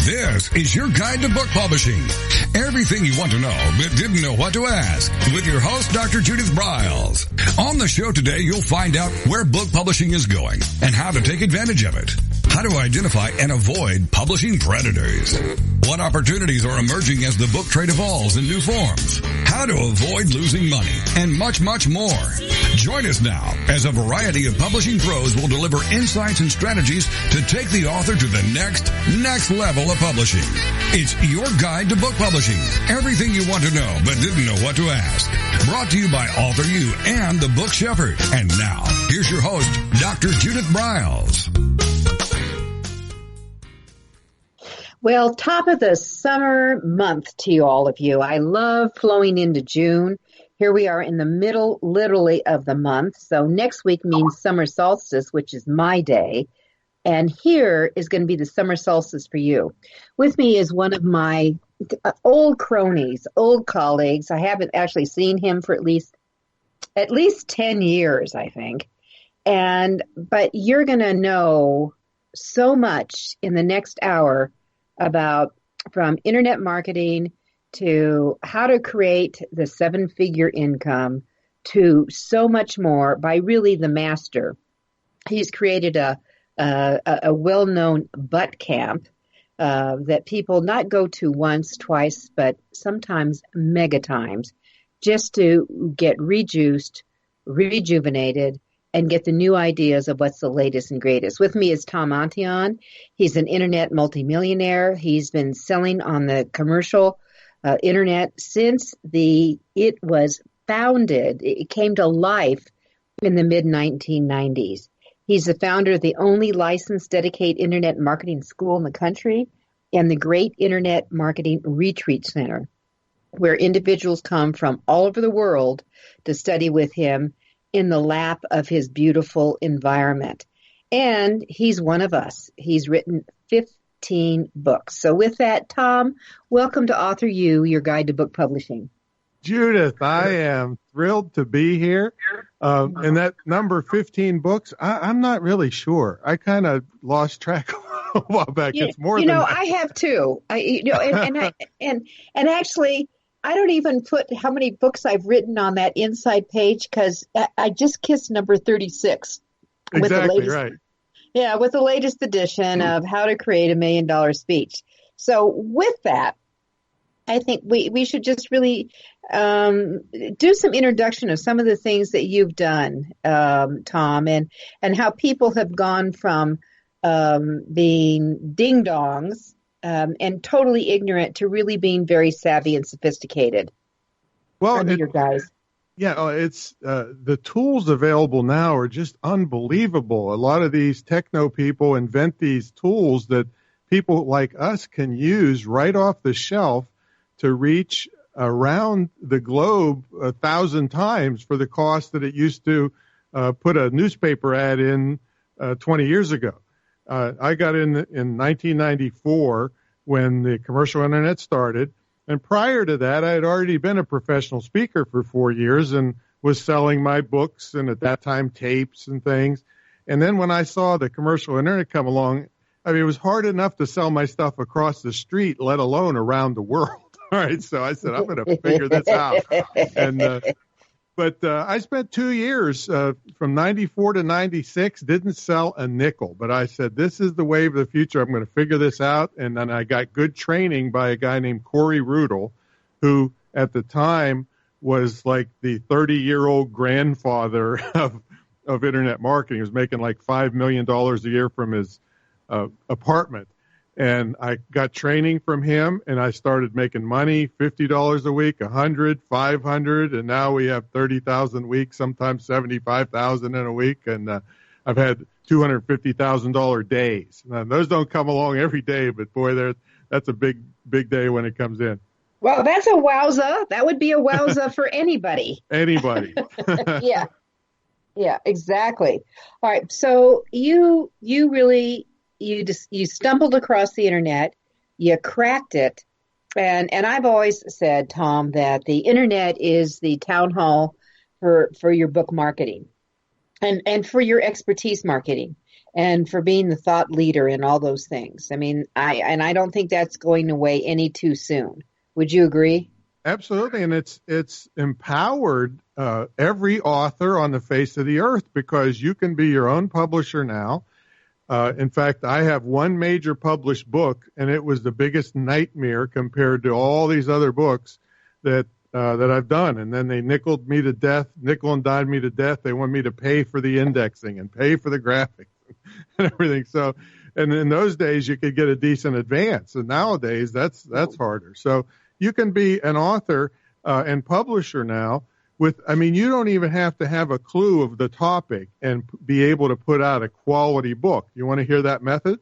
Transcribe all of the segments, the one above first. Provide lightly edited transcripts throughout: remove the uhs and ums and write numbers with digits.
This is your guide to book publishing. Everything you want to know but didn't know what to ask with your host, Dr. Judith Briles. On the show today, you'll find out where book publishing is going and how to take advantage of it. How to identify and avoid publishing predators. What opportunities are emerging as the book trade evolves in new forms. How to avoid losing money and much, much more. Join us now as a variety of publishing pros will deliver insights and strategies to take the author to the next level of publishing. It's your guide to book publishing. Everything you want to know but didn't know what to ask. Brought to you by AuthorU and the Book Shepherd. And now, here's your host, Dr. Judith Briles. Well, top of the summer month to all of you. I love flowing into June. Here we are in the middle, literally, of the month. So next week means summer solstice, which is my day. And here is going to be the summer solstice for you. With me is one of my old cronies, old colleagues. I haven't actually seen him for at least 10 years, I think. But you're going to know so much in the next hour about from internet marketing to how to create the 7-figure income to so much more by really the master. He's created a well-known butt camp that people not go to once, twice, but sometimes mega times just to get rejuiced, rejuvenated, and get the new ideas of what's the latest and greatest. With me is Tom Antion. He's an internet multimillionaire. He's been selling on the commercial internet since it was founded. It came to life in the mid-1990s. He's the founder of the only licensed dedicated internet marketing school in the country and the Great Internet Marketing Retreat Center, where individuals come from all over the world to study with him in the lap of his beautiful environment. And he's one of us. He's written 15 books. So with that, Tom, welcome to AuthorU, your guide to book publishing. Judith, I am thrilled to be here. And that number 15 books, I'm not really sure. I kind of lost track a while back. It's more than that. I have too. And actually, I don't even put how many books I've written on that inside page because I just kissed number 36. Exactly right. Yeah, with the latest edition of How to Create $1 Million Speech. So with that, I think we should just really do some introduction of some of the things that you've done, Tom, and how people have gone from being ding-dongs and totally ignorant to really being very savvy and sophisticated. Well, your guys. Yeah, it's the tools available now are just unbelievable. A lot of these techno people invent these tools that people like us can use right off the shelf to reach around the globe 1,000 times for the cost that it used to put a newspaper ad in 20 years ago. I got in 1994 when the commercial internet started. And prior to that, I had already been a professional speaker for 4 years and was selling my books and at that time tapes and things. And then when I saw the commercial internet come along, I mean, it was hard enough to sell my stuff across the street, let alone around the world. All right. So I said, I'm going to figure this out. But I spent 2 years from 94 to 96, didn't sell a nickel. But I said, this is the wave of the future. I'm going to figure this out. And then I got good training by a guy named Corey Rudel, who at the time was like the 30-year-old grandfather of internet marketing. He was making like $5 million a year from his apartment. And I got training from him, and I started making money, $50 a week, $100, $500, and now we have 30,000 a week, sometimes 75,000 in a week, and I've had $250,000 days. Now, those don't come along every day, but boy, that's a big day when it comes in. Well, that's a wowza. That would be a wowza for anybody. Anybody. Yeah, exactly. All right, so you really. You stumbled across the internet, you cracked it, and I've always said, Tom, that the internet is the town hall for your book marketing and for your expertise marketing. and for being the thought leader in all those things. I mean, I don't think that's going away any too soon. Would you agree? Absolutely, and it's empowered every author on the face of the earth, because you can be your own publisher now. In fact, I have one major published book, and it was the biggest nightmare compared to all these other books that I've done. And then they nickel and dimed me to death. They want me to pay for the indexing and pay for the graphics and everything. So, and in those days, you could get a decent advance, and nowadays that's harder. So you can be an author and publisher now. You don't even have to have a clue of the topic and be able to put out a quality book. You want to hear that method?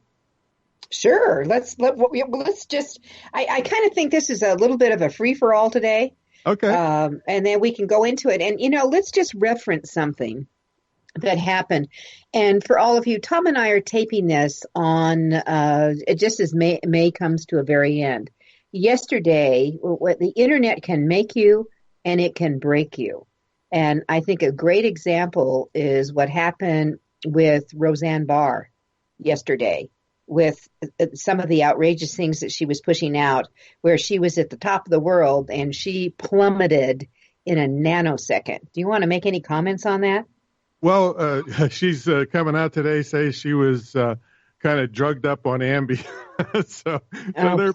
Sure. Let's just. I kind of think this is a little bit of a free for all today. Okay. And then we can go into it, and let's just reference something that happened. And for all of you, Tom and I are taping this on just as May comes to a very end. Yesterday, what the internet can make you, and it can break you. And I think a great example is what happened with Roseanne Barr yesterday, with some of the outrageous things that she was pushing out, where she was at the top of the world and she plummeted in a nanosecond. Do you want to make any comments on that? Well, she's coming out today, says she was kind of drugged up on Ambien. so they're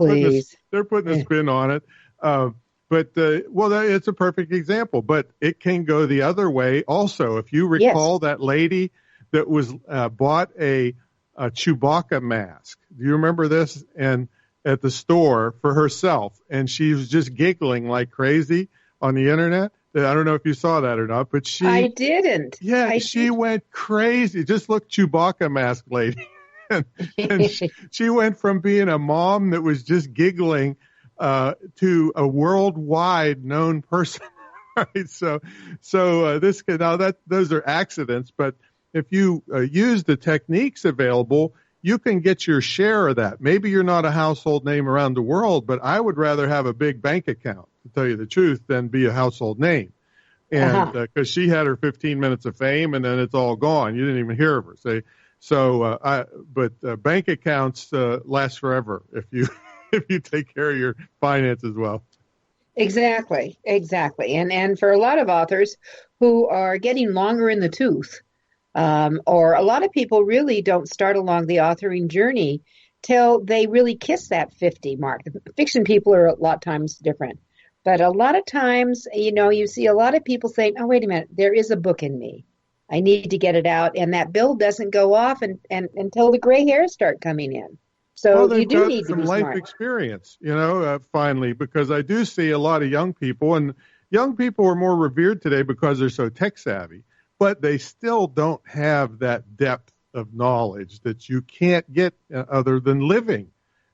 putting a spin on it. But it's a perfect example. But it can go the other way also. If you recall that lady that was bought a Chewbacca mask. Do you remember this? And at the store for herself, and she was just giggling like crazy on the internet. I don't know if you saw that or not, but I didn't. Yeah, she went crazy. Just look, Chewbacca mask lady. and she went from being a mom that was just giggling to a worldwide known person, right? So those are accidents, but if you use the techniques available, you can get your share of that. Maybe you're not a household name around the world, but I would rather have a big bank account, to tell you the truth, than be a household name. And because she had her 15 minutes of fame, and then it's all gone. You didn't even hear of her. But bank accounts last forever if you if you take care of your finances well. Exactly. And for a lot of authors who are getting longer in the tooth, or a lot of people really don't start along the authoring journey till they really kiss that 50 mark. Fiction people are a lot of times different. But a lot of times, you see a lot of people saying, oh, wait a minute, there is a book in me. I need to get it out. And that bill doesn't go off until the gray hairs start coming in. So you do need to be smart. Life experience, finally, because I do see a lot of young people, and young people are more revered today because they're so tech savvy, but they still don't have that depth of knowledge that you can't get other than living.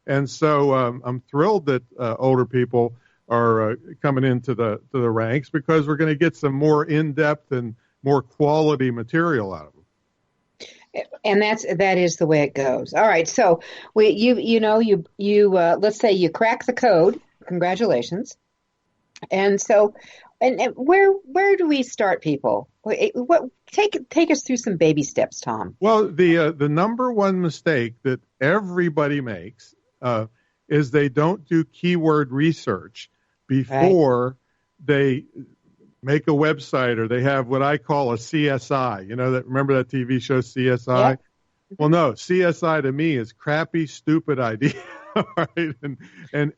And so I'm thrilled that older people are coming into the ranks, because we're going to get some more in-depth and more quality material out of them. And that is the way it goes. All right, so let's say you crack the code. Congratulations. And so, and where do we start, people? Take us through some baby steps, Tom. Well, the number one mistake that everybody makes is they don't do keyword research before they make a website, or they have what I call a CSI. Remember that TV show CSI? Yeah. Well, no, CSI to me is crappy, stupid idea, right? And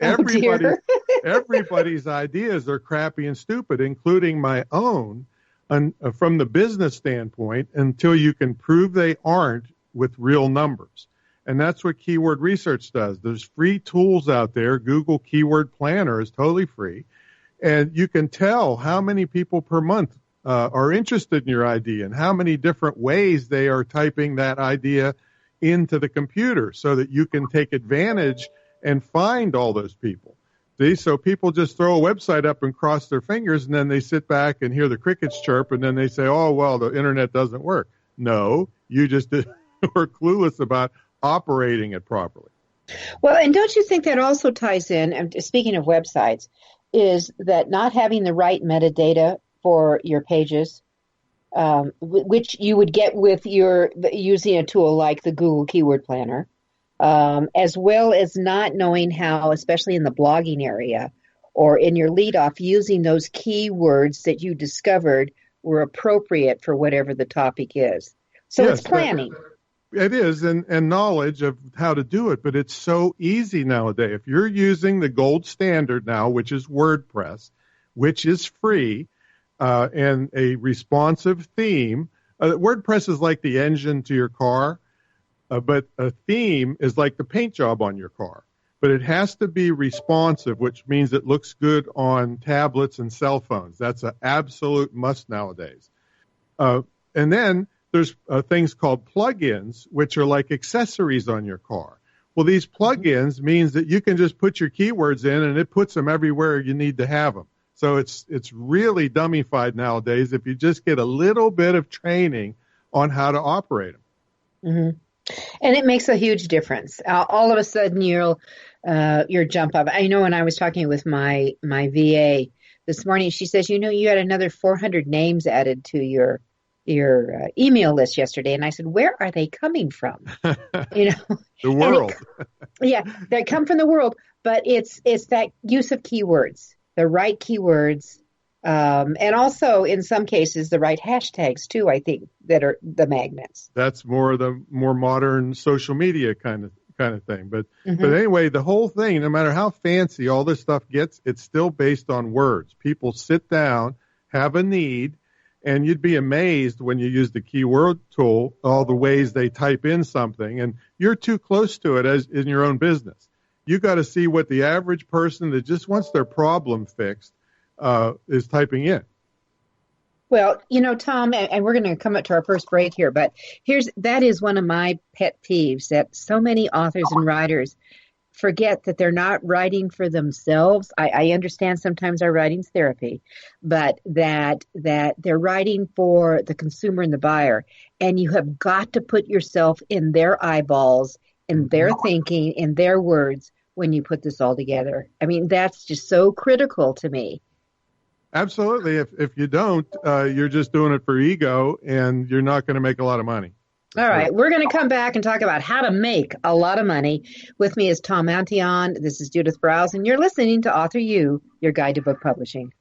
everybody's ideas are crappy and stupid, including my own, from the business standpoint, until you can prove they aren't with real numbers. And that's what keyword research does. There's free tools out there. Google Keyword Planner is totally free. And you can tell how many people per month are interested in your idea, and how many different ways they are typing that idea into the computer, so that you can take advantage and find all those people. See, so people just throw a website up and cross their fingers, and then they sit back and hear the crickets chirp, and then they say, oh, well, the internet doesn't work. No, you just were clueless about operating it properly. Well, and don't you think that also ties in, and speaking of websites, is that not having the right metadata for your pages? which you would get with using a tool like the Google Keyword Planner, as well as not knowing how, especially in the blogging area or in your lead off, using those keywords that you discovered were appropriate for whatever the topic is. So yes, it's planning. It is, and knowledge of how to do it, but it's so easy nowadays. If you're using the gold standard now, which is WordPress, which is free, and a responsive theme, WordPress is like the engine to your car, but a theme is like the paint job on your car. But it has to be responsive, which means it looks good on tablets and cell phones. That's an absolute must nowadays. And then there's things called plugins, which are like accessories on your car. Well, these plugins means that you can just put your keywords in, and it puts them everywhere you need to have them. So it's really dummified nowadays if you just get a little bit of training on how to operate them. Mm-hmm. And it makes a huge difference. All of a sudden, you'll jump up. I know when I was talking with my VA this morning, she says, you had another 400 names added to your email list yesterday. And I said, where are they coming from? The world. They come from the world, but it's that use of keywords, the right keywords, and also in some cases the right hashtags too, I think, that are the magnets. That's more modern social media kind of thing. But anyway, the whole thing, no matter how fancy all this stuff gets, it's still based on words. People sit down, have a need, and you'd be amazed when you use the keyword tool, all the ways they type in something, and you're too close to it as in your own business. You got to see what the average person that just wants their problem fixed is typing in. Well, Tom, and we're going to come up to our first break here, but that is one of my pet peeves, that so many authors and writers forget that they're not writing for themselves. I understand sometimes our writing's therapy, but that they're writing for the consumer and the buyer, and you have got to put yourself in their eyeballs, in their thinking, in their words when you put this all together. I mean, that's just so critical to me. Absolutely. If you don't, you're just doing it for ego, and you're not going to make a lot of money. All right. We're going to come back and talk about how to make a lot of money. With me is Tom Antion. This is Judith Briles, and you're listening to AuthorU, your guide to book publishing.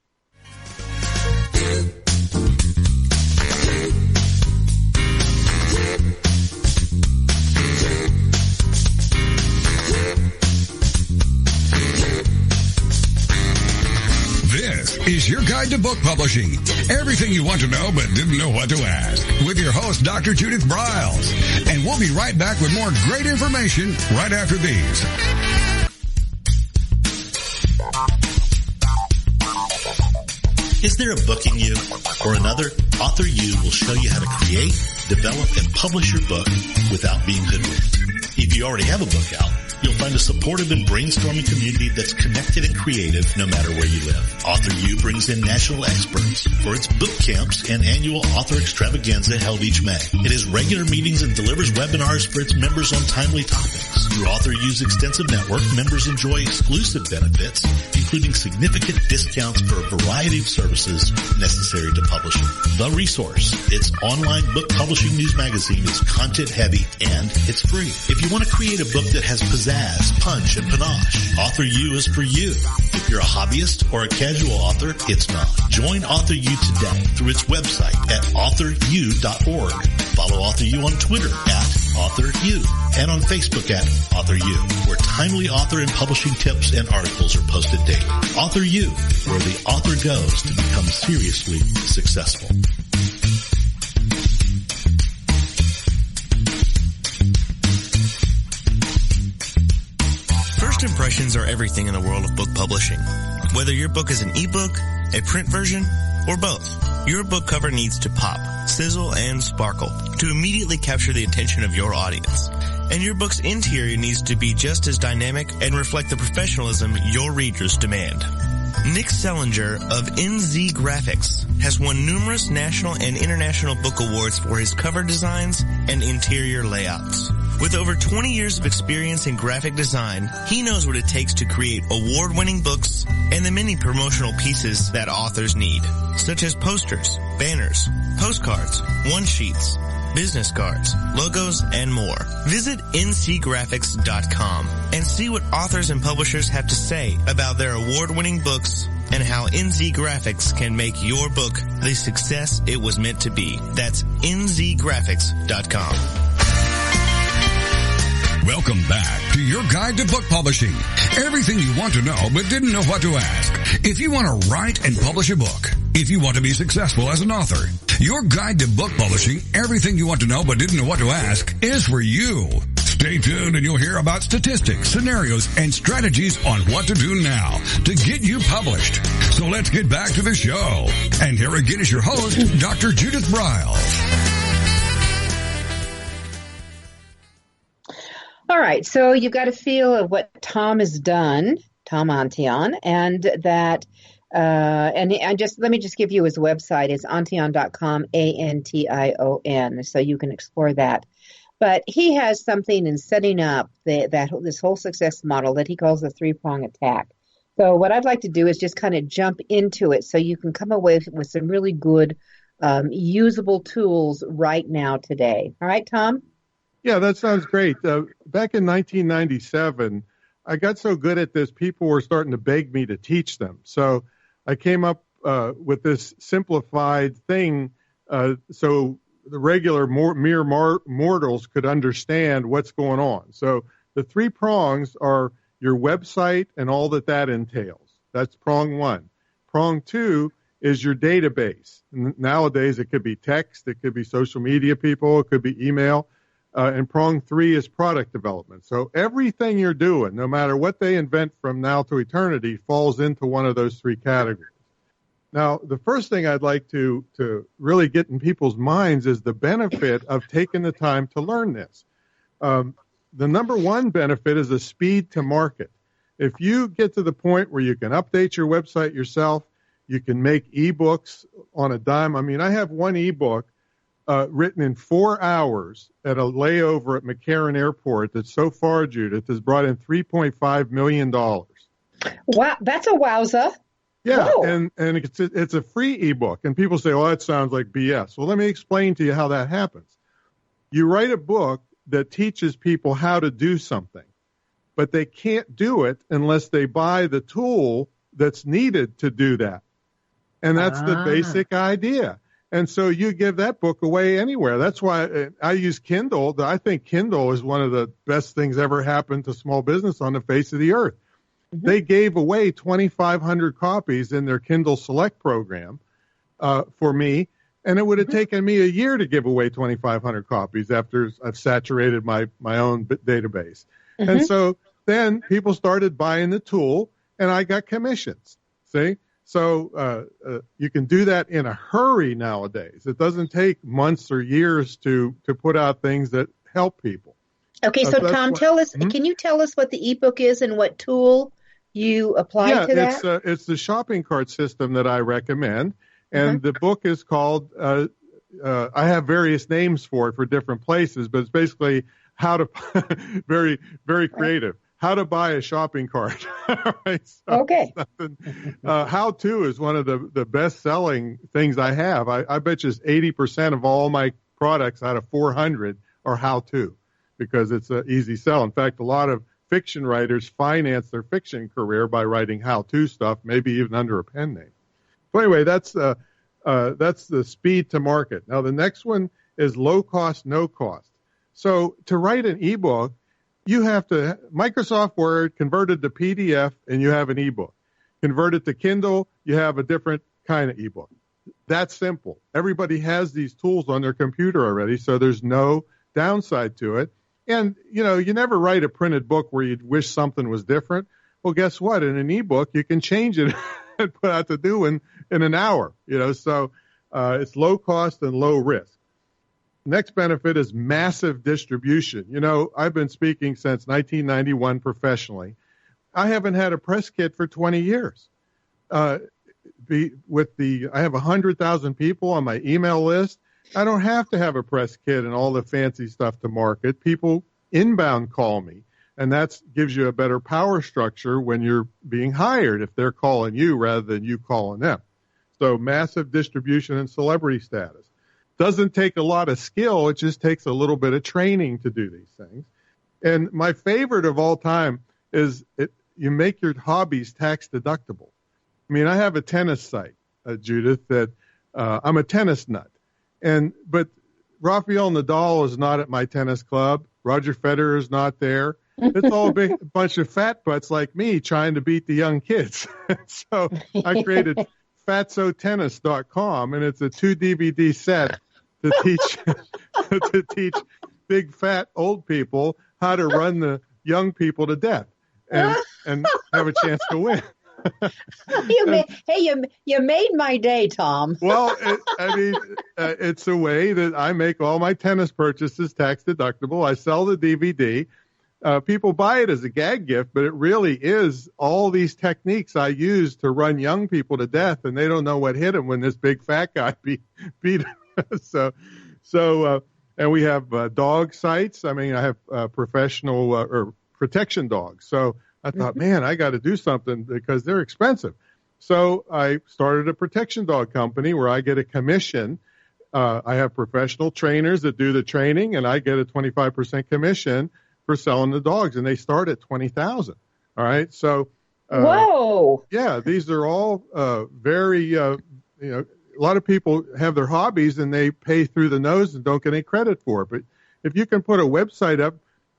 Is your guide to book publishing. Everything you want to know but didn't know what to ask. With your host, Dr. Judith Briles. And we'll be right back with more great information right after these. Is there a book in you or another? AuthorU will show you how to create, develop, and publish your book without being hoodwinked. If you already have a book out, you'll find a supportive and brainstorming community that's connected and creative no matter where you live. AuthorU brings in national experts for its book camps and annual author extravaganza held each May. It has regular meetings and delivers webinars for its members on timely topics. Through AuthorU's extensive network, members enjoy exclusive benefits, including significant discounts for a variety of services necessary to publishing. The Resource, its online book publishing news magazine, is content heavy and it's free. If you want to create a book that has pizzazz, punch, and panache, AuthorU is for you. If you're a hobbyist or a casual author, it's not. Join AuthorU today through its website at AuthorU.org. Follow AuthorU on Twitter at AuthorU and on Facebook at AuthorU, where timely author and publishing tips and articles are posted daily. AuthorU, where the author goes to become seriously successful. First impressions are everything in the world of book publishing. Whether your book is an ebook, a print version, or both, your book cover needs to pop, sizzle, and sparkle to immediately capture the attention of your audience. And your book's interior needs to be just as dynamic and reflect the professionalism your readers demand. Nick Sellinger of NZ Graphics has won numerous national and international book awards for his cover designs and interior layouts. With over 20 years of experience in graphic design, he knows what it takes to create award-winning books and the many promotional pieces that authors need, such as posters, banners, postcards, one-sheets, business cards, logos, and more. Visit ncgraphics.com and see what authors and publishers have to say about their award-winning books and how NZ Graphics can make your book the success it was meant to be. That's nzgraphics.com. Welcome back to your guide to book publishing. Everything you want to know but didn't know what to ask. If you want to write and publish a book, if you want to be successful as an author, your guide to book publishing, everything you want to know but didn't know what to ask, is for you. Stay tuned and you'll hear about statistics, scenarios, and strategies on what to do now to get you published. So let's get back to the show. And here again is your host, Dr. Judith Briles. All right, so you've got a feel of what Tom has done, Tom Antion, and that, let me just give you his website. It's antion.com, Antion, so you can explore that. But he has something in setting up this whole success model that he calls the three-prong attack. So what I'd like to do is just kind of jump into it so you can come away with some really good, usable tools right now today. All right, Tom? Yeah, that sounds great. Back in 1997, I got so good at this, people were starting to beg me to teach them. So I came up with this simplified thing so the regular mere mortals could understand what's going on. So the three prongs are your website and all that entails. That's prong one. Prong two is your database. Nowadays, it could be text, it could be social media people, it could be email. And prong three is product development. So everything you're doing, no matter what they invent from now to eternity, falls into one of those three categories. Now, the first thing I'd like to really get in people's minds is the benefit of taking the time to learn this. The number one benefit is the speed to market. If you get to the point where you can update your website yourself, you can make ebooks on a dime. I mean, I have one ebook written in 4 hours at a layover at McCarran Airport that so far, Judith, has brought in $3.5 million. Wow, that's a wowza. Yeah, Whoa. and it's a free ebook. And people say, well, that sounds like BS. Well, let me explain to you how that happens. You write a book that teaches people how to do something, but they can't do it unless they buy the tool that's needed to do that. And that's the basic idea. And so you give that book away anywhere. That's why I use Kindle. I think Kindle is one of the best things ever happened to small business on the face of the earth. Mm-hmm. They gave away 2,500 copies in their Kindle Select program for me, and it would have taken me a year to give away 2,500 copies after I've saturated my own database. Mm-hmm. And so then people started buying the tool, and I got commissions, see? So you can do that in a hurry nowadays. It doesn't take months or years to put out things that help people. Okay, so Tom, tell us. Can you tell us what the ebook is and what tool you apply to that? Yeah, it's the shopping cart system that I recommend, and the book is called. I have various names for it for different places, but it's basically how to very creative. How to buy a shopping cart. Right? So okay. How to is one of the best-selling things I have. I bet you 80% of all my products out of 400 are how to, because it's an easy sell. In fact, a lot of fiction writers finance their fiction career by writing how-to stuff, maybe even under a pen name. So anyway, that's the speed to market. Now, the next one is low cost, no cost. So to write an ebook, you have to Microsoft Word, convert it to PDF, and you have an ebook. Convert it to Kindle, you have a different kind of ebook. That's simple. Everybody has these tools on their computer already, so there's no downside to it. And, you never write a printed book where you wish something was different. Well, guess what? In an ebook, you can change it and put out the new one in an hour. So it's low cost and low risk. Next benefit is massive distribution. I've been speaking since 1991 professionally. I haven't had a press kit for 20 years. I have 100,000 people on my email list. I don't have to have a press kit and all the fancy stuff to market. People inbound call me. And that gives you a better power structure when you're being hired, if they're calling you rather than you calling them. So massive distribution and celebrity status. Doesn't take a lot of skill. It just takes a little bit of training to do these things. And my favorite of all time is you make your hobbies tax deductible. I mean, I have a tennis site, Judith, that I'm a tennis nut. But Rafael Nadal is not at my tennis club. Roger Federer is not there. It's all a bunch of fat butts like me trying to beat the young kids. So I created fatsotennis.com, and it's a 2-DVD set to teach big fat old people how to run the young people to death and have a chance to win. You made my day, Tom. Well, it's a way that I make all my tennis purchases tax deductible. I sell the DVD. People buy it as a gag gift, but it really is all these techniques I use to run young people to death, and they don't know what hit them when this big fat guy beat them. And we have dog sites. I mean, I have professional or protection dogs. So I thought, man, I got to do something because they're expensive. So I started a protection dog company where I get a commission. I have professional trainers that do the training, and I get a 25% commission for selling the dogs, and they start at $20,000. All right, so whoa, yeah, these are all very a lot of people have their hobbies and they pay through the nose and don't get any credit for it. But if you can put a website up,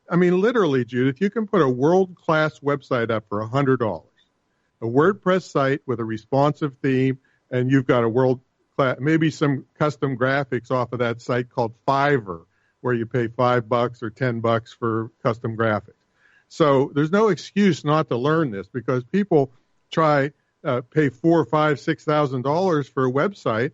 I mean, literally, Judith, you can put a world-class website up for $100, a WordPress site with a responsive theme, and you've got a world-class, maybe some custom graphics off of that site called Fiverr, where you pay $5 or $10 for custom graphics. So there's no excuse not to learn this, because people pay $4,000, $5,000, $6,000 for a website,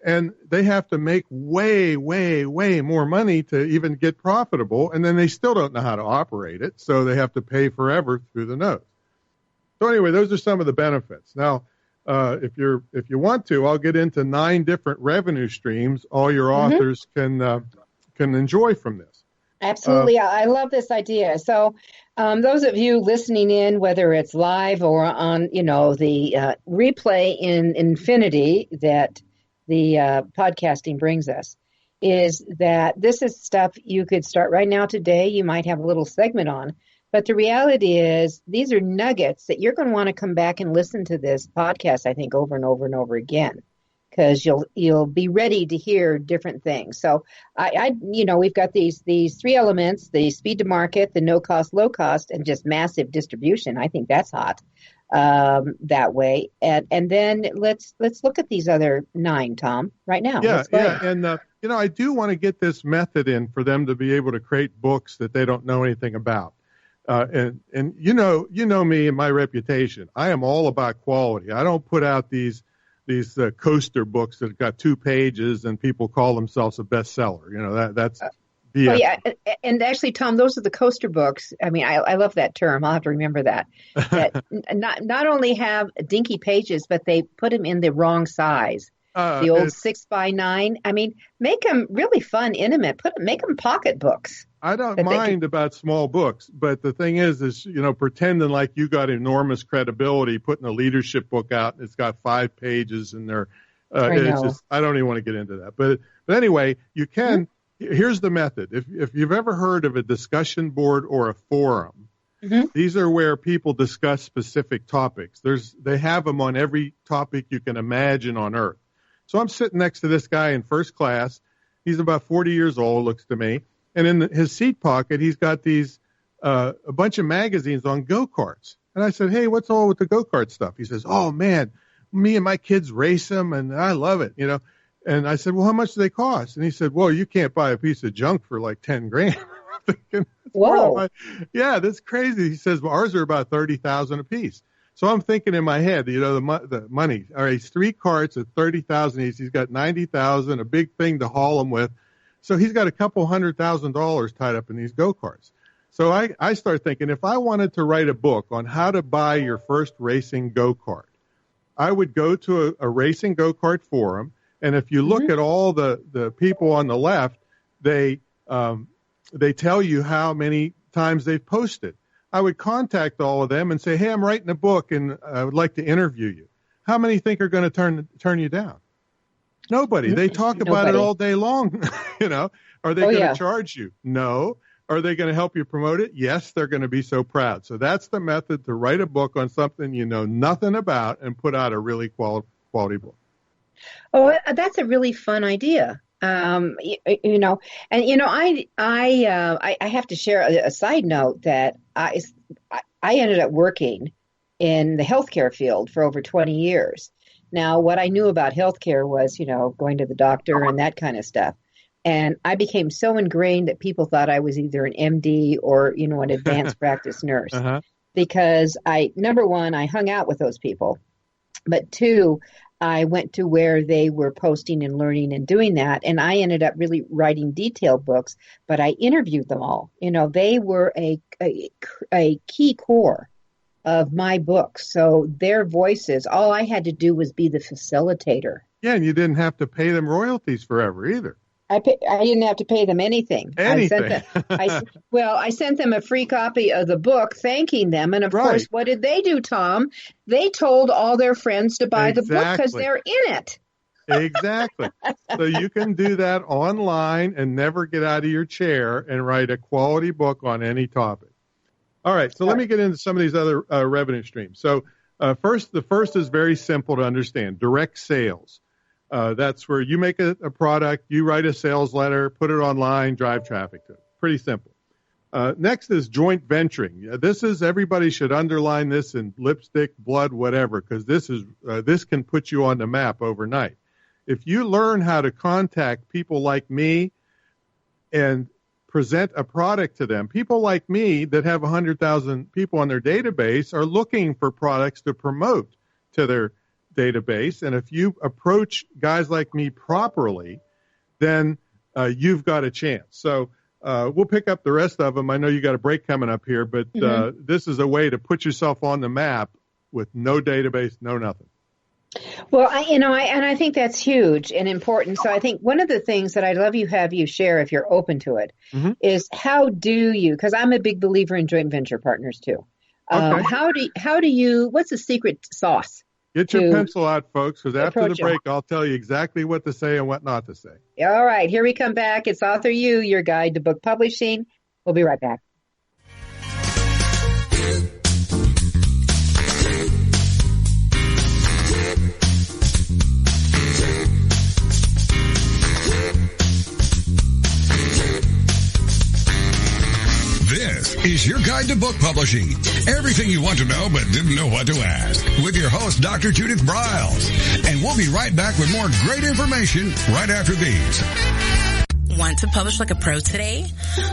and they have to make way, way, way more money to even get profitable, and then they still don't know how to operate it, so they have to pay forever through the nose. So anyway, those are some of the benefits. Now, if you want to, I'll get into 9 different revenue streams all your authors can enjoy from this. Absolutely. I love this idea. So those of you listening in, whether it's live or on, the replay in infinity that the podcasting brings us, is that this is stuff you could start right now today. You might have a little segment on. But the reality is these are nuggets that you're going to want to come back and listen to this podcast, I think, over and over and over again, because you'll be ready to hear different things. So we've got these 3 elements: the speed to market, the no cost, low cost, and just massive distribution. I think that's hot that way. And then let's look at these other 9, Tom, right now. Yeah. And I do want to get this method in for them to be able to create books that they don't know anything about. And you know me and my reputation. I am all about quality. I don't put out these coaster books that have got 2 pages and people call themselves a bestseller. That's BS. Oh, yeah. And actually, Tom, those are the coaster books. I mean, I love that term. I'll have to remember that. That not only have dinky pages, but they put them in the wrong size. The old 6x9. I mean, make them really fun, intimate. Make them pocket books. I don't mind about small books, but the thing is pretending like you got enormous credibility, putting a leadership book out. It's got 5 pages in there. I don't even want to get into that. But anyway, you can. Here's the method. If you've ever heard of a discussion board or a forum, these are where people discuss specific topics. They have them on every topic you can imagine on earth. So I'm sitting next to this guy in first class. He's about 40 years old, looks to me. And in his seat pocket, he's got a bunch of magazines on go-karts. And I said, hey, what's all with the go-kart stuff? He says, oh, man, me and my kids race them, and I love it, And I said, well, how much do they cost? And he said, well, you can't buy a piece of junk for like $10,000. Whoa. Yeah, that's crazy. He says, well, ours are about $30,000 a piece. So I'm thinking in my head, the money. All right, 3 carts at $30,000 each. He's got $90,000, a big thing to haul them with. So he's got a couple $100,000 tied up in these go-karts. So I start thinking, if I wanted to write a book on how to buy your first racing go-kart, I would go to a racing go-kart forum. And if you look at all the people on the left, they they tell you how many times they've posted. I would contact all of them and say, hey, I'm writing a book and I would like to interview you. How many think are going to turn you down? Nobody. They talk about it all day long. Are they going to charge you? No. Are they going to help you promote it? Yes, they're going to be so proud. So that's the method to write a book on something you know nothing about and put out a really quality book. Oh, that's a really fun idea. I have to share a side note that I ended up working in the healthcare field for over 20 years. Now, what I knew about healthcare was, going to the doctor and that kind of stuff. And I became so ingrained that people thought I was either an MD or, an advanced practice nurse. Because number one, I hung out with those people. But two, I went to where they were posting and learning and doing that. And I ended up really writing detailed books, but I interviewed them all. They were a key core of my book. So their voices, all I had to do was be the facilitator. Yeah, and you didn't have to pay them royalties forever either. I didn't have to pay them anything. I sent them a free copy of the book thanking them. And, of course, what did they do, Tom? They told all their friends to buy the book because they're in it. Exactly. So you can do that online and never get out of your chair and write a quality book on any topic. All right, so let me get into some of these other revenue streams. So the first is very simple to understand, direct sales. That's where you make a product, you write a sales letter, put it online, drive traffic to it. Pretty simple. Next is joint venturing. Everybody should underline this in lipstick, blood, whatever, because this can put you on the map overnight. If you learn how to contact people like me and present a product to them, people like me that have 100,000 people on their database are looking for products to promote to their database. And if you approach guys like me properly, then you've got a chance. So we'll pick up the rest of them. I know you got a break coming up here, but this is a way to put yourself on the map with no database, no nothing. Well, I think that's huge and important. So I think one of the things that I'd love have you share, if you're open to it, is how do you, because I'm a big believer in joint venture partners too. Okay. How do you, what's the secret sauce? Get your pencil out, folks, because after the break, I'll tell you exactly what to say and what not to say. All right, here we come back. It's AuthorU, your guide to book publishing. We'll be right back. This is your guide to book publishing. Everything you want to know but didn't know what to ask. With your host, Dr. Judith Briles. And we'll be right back with more great information right after these. Want to publish like a pro today?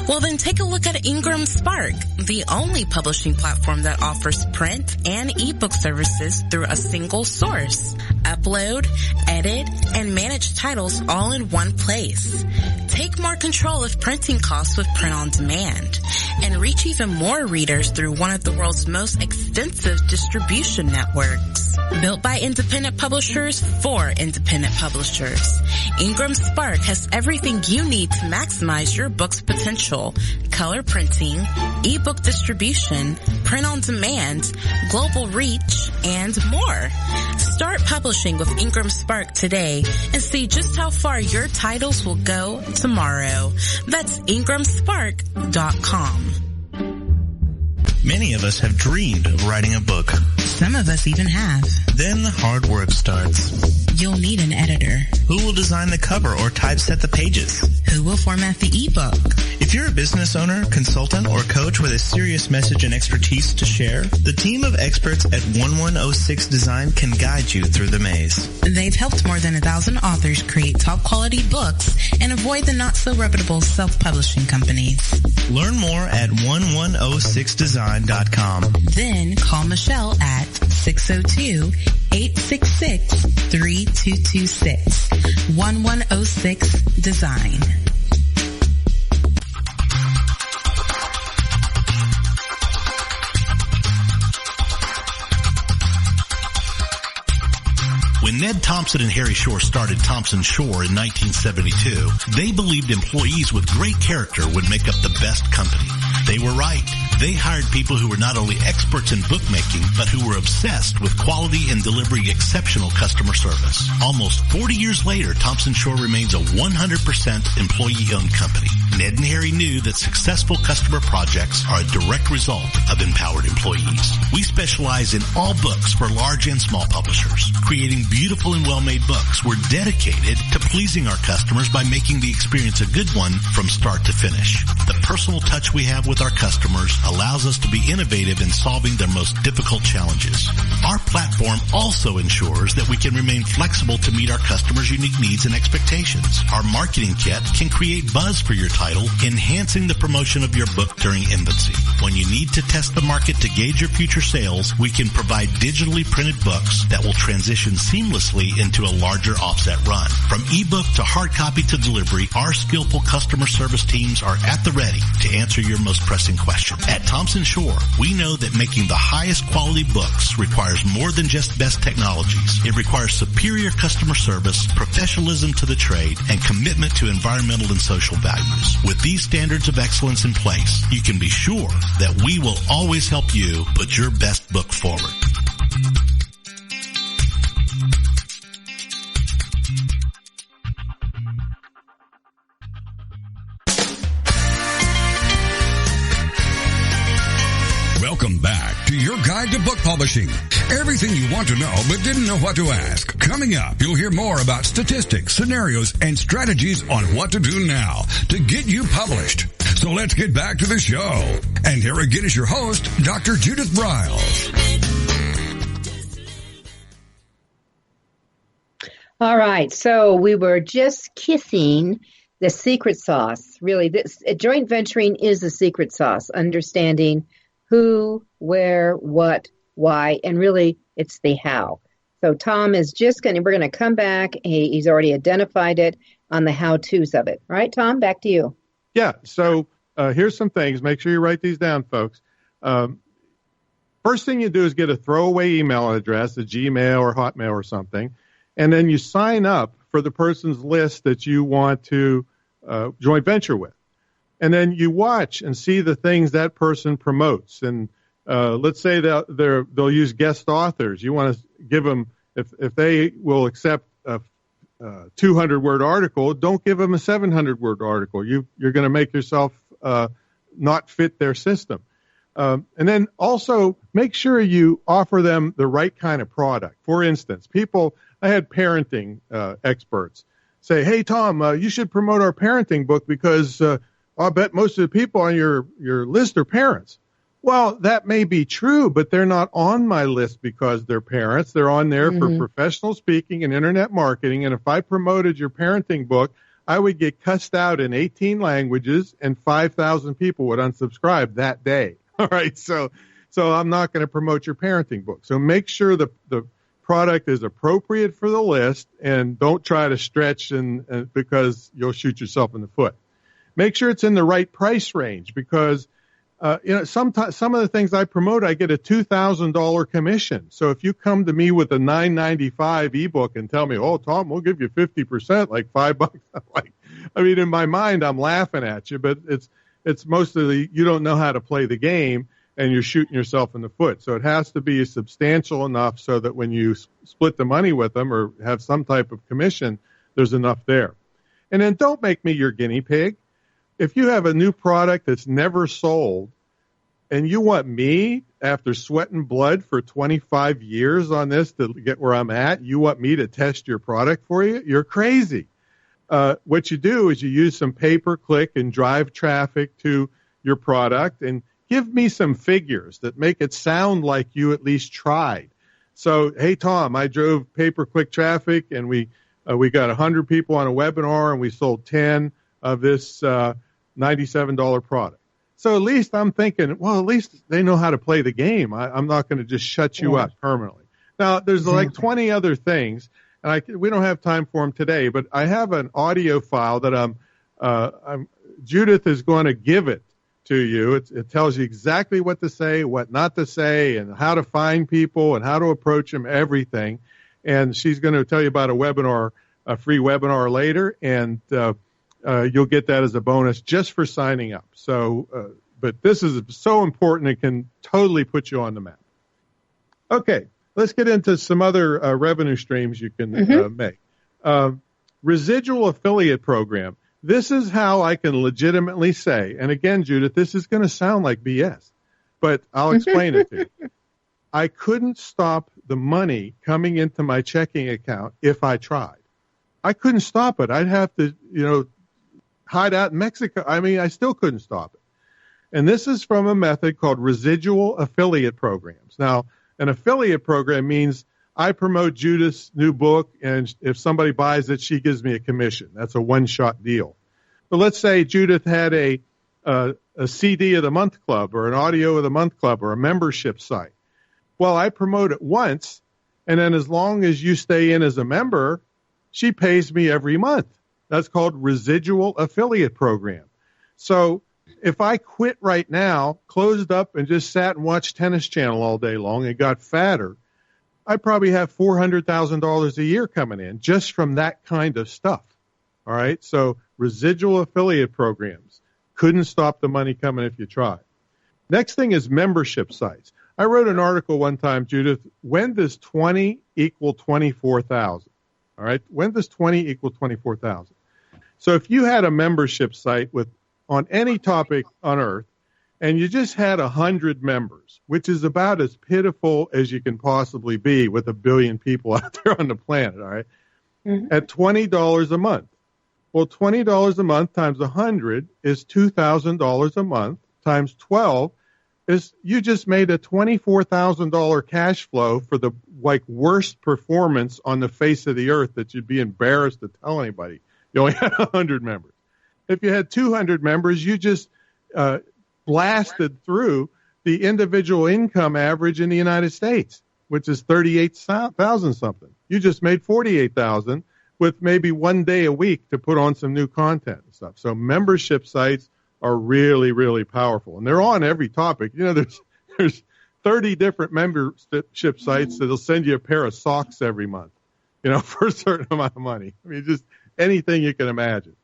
Well, then take a look at Ingram Spark, the only publishing platform that offers print and ebook services through a single source. Upload, edit, and manage titles all in one place. Take more control of printing costs with print on demand and reach even more readers through one of the world's most extensive distribution networks. Built by independent publishers for independent publishers, Ingram Spark has everything you need to maximize your book's potential: color printing, ebook distribution, print on demand, global reach, and more. Start publishing with Ingram Spark today and see just how far your titles will go tomorrow. That's ingramspark.com. Many of us have dreamed of writing a book. Some of us even have. Then the hard work starts. You'll need an editor. Who will design the cover or typeset the pages? Who will format the ebook? If you're a business owner, consultant, or coach with a serious message and expertise to share, the team of experts at 1106 Design can guide you through the maze. They've helped more than 1,000 authors create top-quality books and avoid the not-so-reputable self-publishing companies. Learn more at 1106design.com. Then call Michelle at 602-866-3226. 1106 Design. When Ned Thompson and Harry Shore started Thompson Shore in 1972, they believed employees with great character would make up the best company. They were right. They hired people who were not only experts in bookmaking, but who were obsessed with quality and delivering exceptional customer service. Almost 40 years later, Thompson Shore remains a 100% employee-owned company. Ned and Harry knew that successful customer projects are a direct result of empowered employees. We specialize in all books for large and small publishers. Creating beautiful and well-made books, we're dedicated to pleasing our customers by making the experience a good one from start to finish. The personal touch we have with our customers allows us to be innovative in solving their most difficult challenges. Our platform also ensures that we can remain flexible to meet our customers' unique needs and expectations. Our marketing kit can create buzz for your title, enhancing the promotion of your book during infancy. When you need to test the market to gauge your future sales, we can provide digitally printed books that will transition seamlessly into a larger offset run. From ebook to hard copy to delivery, our skillful customer service teams are at the ready to answer your most pressing questions. At Thompson Shore, we know that making the highest quality books requires more than just best technologies. It requires superior customer service, professionalism to the trade, and commitment to environmental and social values. With these standards of excellence in place, you can be sure that we will always help you put your best book forward. Welcome back to your guide to book publishing. Everything you want to know but didn't know what to ask. Coming up, you'll hear more about statistics, scenarios, and strategies on what to do now to get you published. So let's get back to the show. And here again is your host, Dr. Judith Briles. All right, so we were just kissing the secret sauce. Really, this joint venturing is the secret sauce, understanding who, where, what, why, and really it's the how. So Tom is we're going to come back. He's already identified it on the how-tos of it. Right, Tom, back to you. Yeah, so here's some things. Make sure you write these down, folks. First thing you do is get a throwaway email address, a Gmail or Hotmail or something, and then you sign up for the person's list that you want to joint venture with. And then you watch and see the things that person promotes. And let's say that they'll use guest authors. You want to give them, if they will accept a 200-word article, don't give them a 700-word article. You're going to make yourself not fit their system. And then also make sure you offer them the right kind of product. For instance, I had parenting experts say, hey, Tom, you should promote our parenting book because I'll bet most of the people on your list are parents. Well, that may be true, but they're not on my list because they're parents. They're on there for professional speaking and internet marketing. And if I promoted your parenting book, I would get cussed out in 18 languages and 5,000 people would unsubscribe that day. All right. So I'm not going to promote your parenting book. So make sure the product is appropriate for the list and don't try to stretch and because you'll shoot yourself in the foot. Make sure it's in the right price range because, some of the things I promote, I get a $2,000 commission. So if you come to me with a $9.95 ebook and tell me, oh, Tom, we'll give you 50%, like $5, in my mind, I'm laughing at you, but it's mostly you don't know how to play the game and you're shooting yourself in the foot. So it has to be substantial enough so that when you split the money with them or have some type of commission, there's enough there. And then don't make me your guinea pig. If you have a new product that's never sold and you want me, after sweating blood for 25 years on this to get where I'm at, you want me to test your product for you? You're crazy. What you do is you use some pay-per-click and drive traffic to your product and give me some figures that make it sound like you at least tried. So, hey, Tom, I drove pay-per-click traffic and we got 100 people on a webinar and we sold 10 of this $97 product. So at least I'm thinking, well, at least they know how to play the game. I'm not going to just shut you up permanently. Now, there's like 20 other things, and we don't have time for them today, but I have an audio file that Judith is going to give it to you. It tells you exactly what to say, what not to say, and how to find people and how to approach them, everything. and she's going to tell you about a free webinar later, and you'll get that as a bonus just for signing up. So, but this is so important, it can totally put you on the map. Okay, let's get into some other revenue streams you can make. Residual affiliate program. This is how I can legitimately say, and again, Judith, this is going to sound like BS, but I'll explain it to you. I couldn't stop the money coming into my checking account if I tried. I couldn't stop it. I'd have to, hide out in Mexico. I mean, I still couldn't stop it. And this is from a method called residual affiliate programs. Now, an affiliate program means I promote Judith's new book, and if somebody buys it, she gives me a commission. That's a one-shot deal. But let's say Judith had a CD of the month club or an audio of the month club or a membership site. Well, I promote it once, and then as long as you stay in as a member, she pays me every month. That's called residual affiliate program. So if I quit right now, closed up, and just sat and watched Tennis Channel all day long and got fatter, I probably have $400,000 a year coming in just from that kind of stuff. All right? So residual affiliate programs. Couldn't stop the money coming if you tried. Next thing is membership sites. I wrote an article one time, Judith, when does 20 equal 24,000? All right? When does 20 equal 24,000? So if you had a membership site on any topic on earth, and you just had 100 members, which is about as pitiful as you can possibly be with 1 billion people out there on the planet, all right, at $20 a month. Well, $20 a month times 100 is $2,000 a month times 12 is you just made a $24,000 cash flow for the worst performance on the face of the earth that you'd be embarrassed to tell anybody. You only had 100 members. If you had 200 members, you just blasted through the individual income average in the United States, which is 38,000 something. You just made 48,000 with maybe one day a week to put on some new content and stuff. So membership sites are really, really powerful, and they're on every topic. There's 30 different membership sites that'll send you a pair of socks every month, for a certain amount of money. I mean, just anything you can imagine.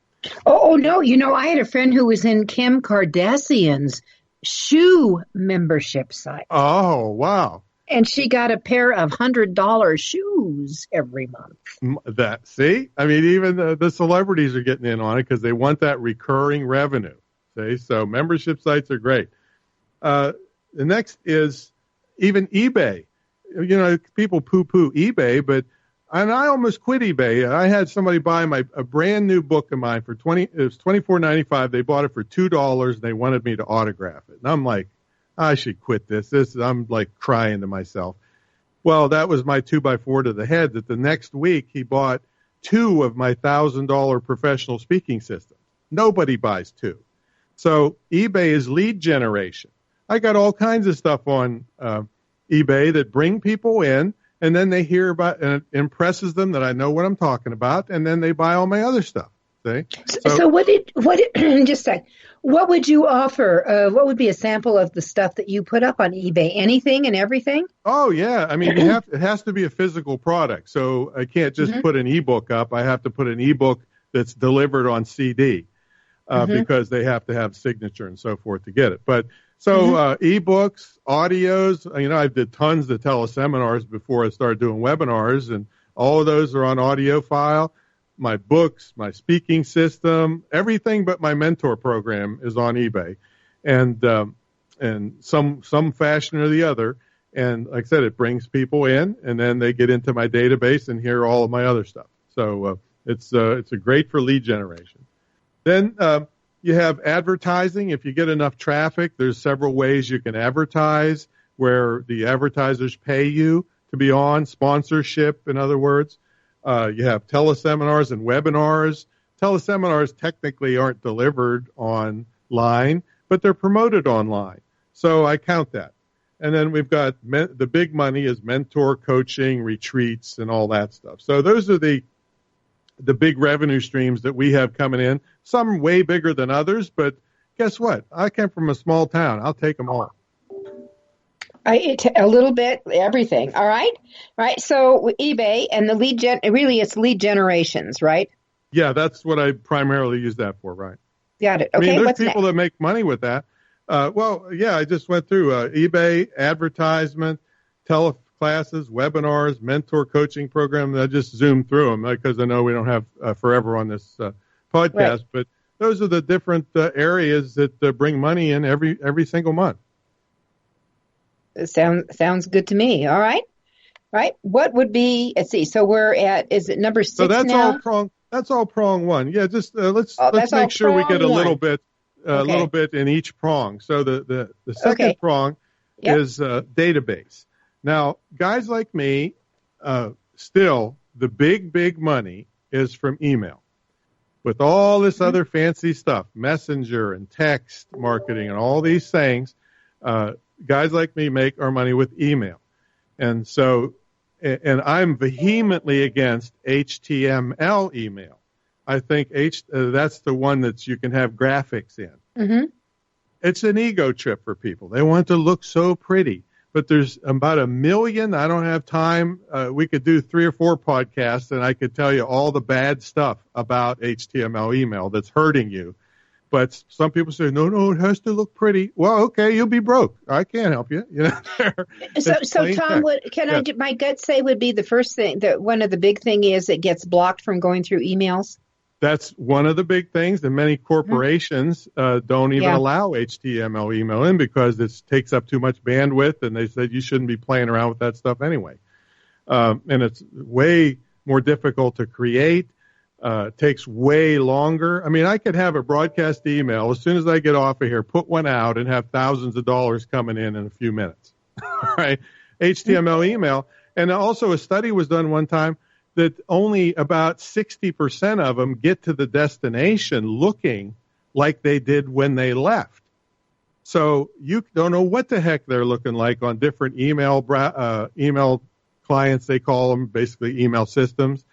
Oh, no. I had a friend who was in Kim Kardashian's shoe membership site. Oh, wow. And she got a pair of $100 shoes every month. See? I mean, even the celebrities are getting in on it because they want that recurring revenue. See? So membership sites are great. The next is even eBay. People poo-poo eBay, and I almost quit eBay. I had somebody buy a brand new book of mine for it was $24.95. They bought it for $2 and they wanted me to autograph it. And I'm like, I should quit this. I'm like crying to myself. Well, that was my 2x4 to the head that the next week he bought 2 of my $1,000 professional speaking systems. Nobody buys 2. So eBay is lead generation. I got all kinds of stuff on eBay that bring people in, and then they hear about, and it impresses them that I know what I'm talking about, and then they buy all my other stuff. See? So what just a sec, what would you offer? What would be a sample of the stuff that you put up on eBay? Anything and everything? Oh, yeah. I mean, it has to be a physical product. So I can't just put an ebook up. I have to put an ebook that's delivered on CD because they have to have signature and so forth to get it. But so ebooks, audios, I did tons of teleseminars before I started doing webinars, and all of those are on audio file. My books, my speaking system, everything but my mentor program is on eBay, and some fashion or the other. And like I said, it brings people in, and then they get into my database and hear all of my other stuff. So it's a great for lead generation. Then you have advertising. If you get enough traffic, there's several ways you can advertise where the advertisers pay you to be on, sponsorship, in other words. You have teleseminars and webinars. Teleseminars technically aren't delivered online, but they're promoted online. So I count that. And then we've got the big money is mentor coaching, retreats, and all that stuff. So those are the big revenue streams that we have coming in. Some way bigger than others, but guess what? I come from a small town. I'll take them all. A little bit, everything. All right. Right. So eBay and the it's lead generations, right? Yeah, that's what I primarily use that for, right? Got it. Okay. I mean, there's What's people next? that make money with that. I just went through eBay, advertisement, teleclasses, webinars, mentor coaching program. I just zoomed through them because I know we don't have forever on this podcast, Right. But those are the different areas that bring money in every single month. Sounds good to me. All right. Right. What would be, let's see. So we're at, is it number 6 So that's now? That's all prong one. Yeah, just let's make sure we get a little bit in each prong. So the second prong is database. Now, guys like me, still the big money is from email. With all this other fancy stuff, messenger and text marketing and all these things, guys like me make our money with email. And so, and I'm vehemently against HTML email. I think that's the one that you can have graphics in. Mm-hmm. It's an ego trip for people. They want to look so pretty. But there's about 1 million. I don't have time. We could do 3 or 4 podcasts, and I could tell you all the bad stuff about HTML email that's hurting you. But some people say, no, it has to look pretty. Well, okay, you'll be broke. I can't help you. So Tom, my gut say would be the first thing that one of the big thing is it gets blocked from going through emails. That's one of the big things. And many corporations don't even allow HTML email in because it takes up too much bandwidth. And they said you shouldn't be playing around with that stuff anyway. And it's way more difficult to create. Takes way longer. I mean, I could have a broadcast email as soon as I get off of here, put one out, and have thousands of dollars coming in a few minutes. Right? HTML email. And also a study was done one time that only about 60% of them get to the destination looking like they did when they left. So you don't know what the heck they're looking like on different email clients, they call them, basically email systems.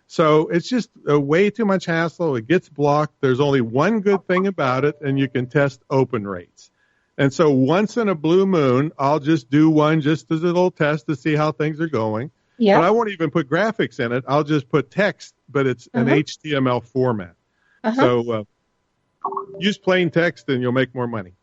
So it's just way too much hassle. It gets blocked. There's only one good thing about it, and you can test open rates. And so once in a blue moon, I'll just do one just as a little test to see how things are going. Yeah. But I won't even put graphics in it. I'll just put text, but it's an HTML format. So use plain text, and you'll make more money.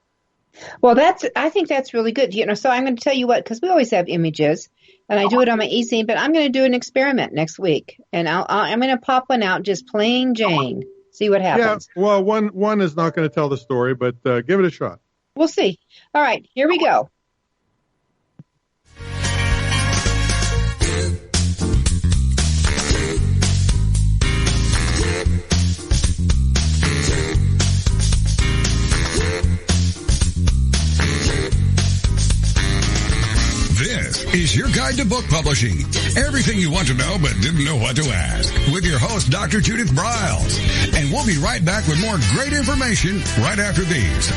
Well, I think that's really good. So I'm going to tell you what, because we always have images, and I do it on my eZine, but I'm going to do an experiment next week, and I'm going to pop one out, just plain Jane, see what happens. Yeah, well, one is not going to tell the story, but give it a shot. We'll see. All right, here we go. This is your guide to book publishing. Everything you want to know but didn't know what to ask. With your host, Dr. Judith Briles. And we'll be right back with more great information right after these.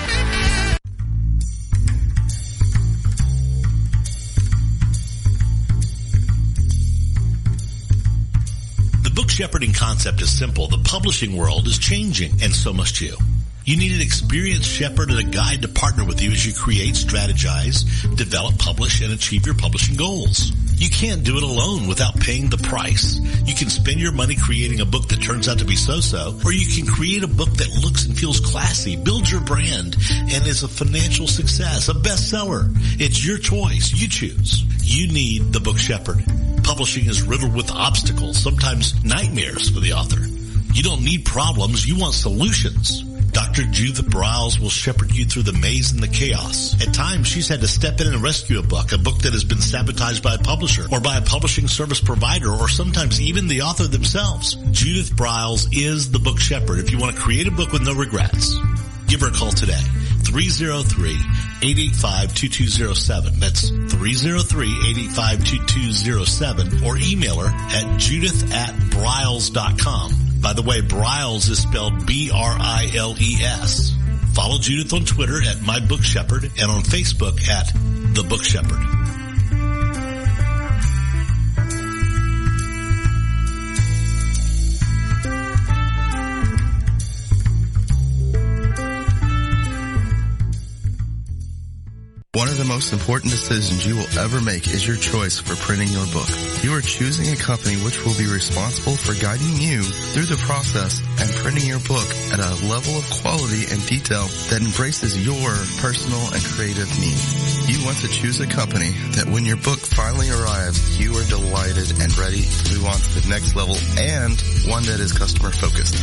The book shepherding concept is simple. The publishing world is changing, and so must you. You need an experienced shepherd and a guide to partner with you as you create, strategize, develop, publish, and achieve your publishing goals. You can't do it alone without paying the price. You can spend your money creating a book that turns out to be so-so, or you can create a book that looks and feels classy, builds your brand, and is a financial success, a bestseller. It's your choice. You choose. You need the book shepherd. Publishing is riddled with obstacles, sometimes nightmares for the author. You don't need problems. You want solutions. Dr. Judith Briles will shepherd you through the maze and the chaos. At times, she's had to step in and rescue a book that has been sabotaged by a publisher or by a publishing service provider or sometimes even the author themselves. Judith Briles is the book shepherd if you want to create a book with no regrets. Give her a call today. 303-885-2207. That's 303-885-2207 or email her at judith@briles.com. By the way, Briles is spelled B-R-I-L-E-S. Follow Judith on Twitter at My Book Shepherd and on Facebook at The Book Shepherd. One of the most important decisions you will ever make is your choice for printing your book. You are choosing a company which will be responsible for guiding you through the process and printing your book at a level of quality and detail that embraces your personal and creative needs. You want to choose a company that when your book finally arrives, you are delighted and ready to move on to the next level, and one that is customer focused.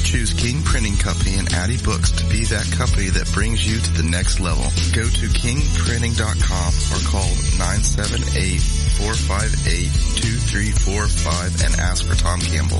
Choose King Printing Company and Addy Books to be that company that brings you to the next level. Go to kingprinting.com or call 978-458-2345 and ask for Tom Campbell.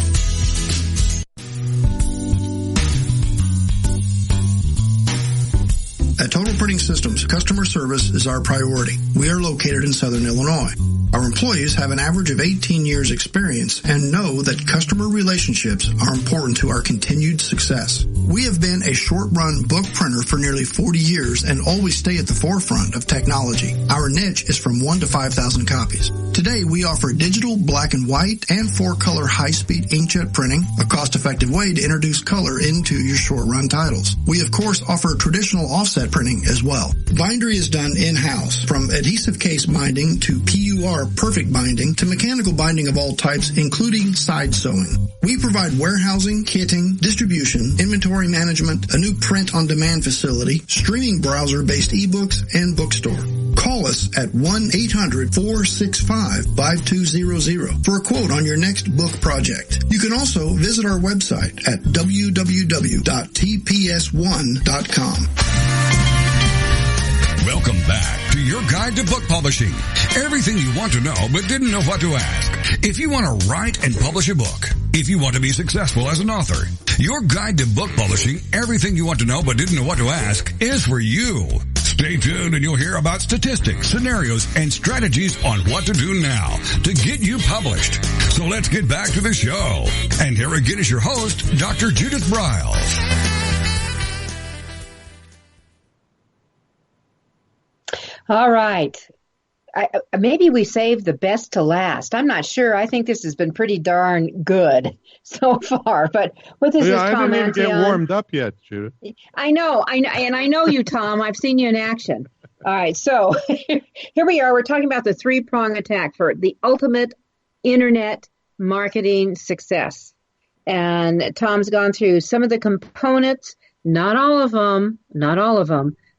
At Total Printing Systems, customer service is our priority. We are located in Southern Illinois. Our employees have an average of 18 years experience and know that customer relationships are important to our continued success. We have been a short-run book printer for nearly 40 years and always stay at the forefront of technology. Our niche is from 1 to 5,000 copies. Today, we offer digital, black and white, and 4-color high-speed inkjet printing, a cost-effective way to introduce color into your short-run titles. We, of course, offer traditional offset printing as well. Bindery is done in-house, from adhesive case binding to PUR perfect binding to mechanical binding of all types, including side sewing. We provide warehousing, kitting, distribution, inventory management, a new print-on-demand facility, streaming browser-based ebooks, and bookstore. Call us at 1-800-465-5200 for a quote on your next book project. You can also visit our website at www.tps1.com. Welcome back to your guide to book publishing. Everything you want to know but didn't know what to ask. If you want to write and publish a book, if you want to be successful as an author, your guide to book publishing, everything you want to know but didn't know what to ask, is for you. Stay tuned and you'll hear about statistics, scenarios, and strategies on what to do now to get you published. So let's get back to the show. And here again is your host, Dr. Judith Briles. All right. Maybe we saved the best to last. I'm not sure. I think this has been pretty darn good so far. But what is this, Tom Antion? I didn't even get warmed up yet, Judith. I know, and I know you, Tom. I've seen you in action. All right, so here we are. We're talking about the three-prong attack for the ultimate internet marketing success. And Tom's gone through some of the components, not all of them,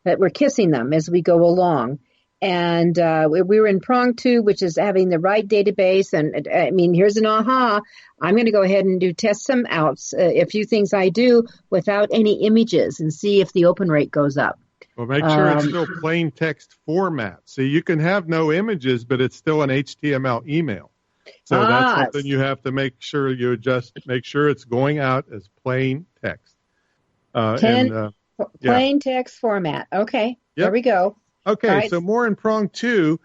but we're kissing them as we go along. And we were in prong 2, which is having the right database. And I mean, here's an aha. I'm going to go ahead and test some outs, a few things I do without any images and see if the open rate goes up. Well, make sure it's still plain text format. So you can have no images, but it's still an HTML email. So that's something you have to make sure you adjust, make sure it's going out as plain text. Plain text format. Okay, There we go. Okay, right. So more in prong 2,